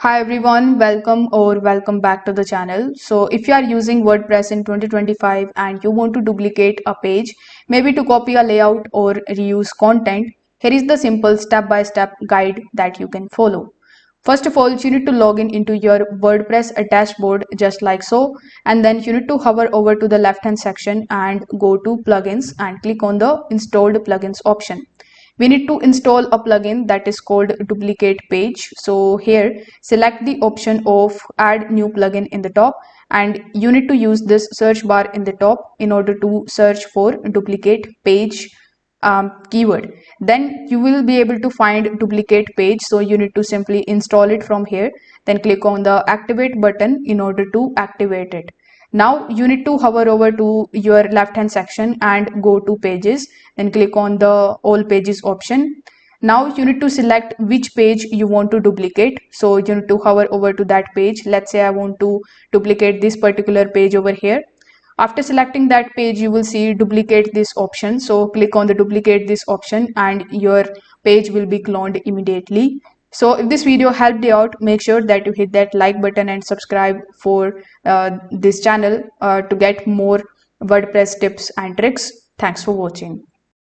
Hi everyone, welcome back to the channel. So if you are using WordPress in 2025 and you want to duplicate a page, maybe to copy a layout or reuse content, here is the simple step-by-step guide that you can follow. First of all, you need to log in into your WordPress dashboard just like so, and then you need to hover over to the left hand section and go to plugins and click on the installed plugins option. We need to install a plugin that is called duplicate page. So here select the option of add new plugin in the top, and you need to use this search bar in the top in order to search for duplicate page keyword. Then you will be able to find duplicate page, so you need to simply install it from here, then click on the activate button in order to activate it. Now you need to hover over to your left hand section and go to pages, then click on the all pages option. Now you need to select which page you want to duplicate, so you need to hover over to that page. Let's say I want to duplicate this particular page over here. After selecting that page, you will see duplicate this option, so click on the duplicate this option and your page will be cloned immediately. So if this video helped you out, make sure that you hit that like button and subscribe for this channel to get more WordPress tips and tricks. Thanks for watching.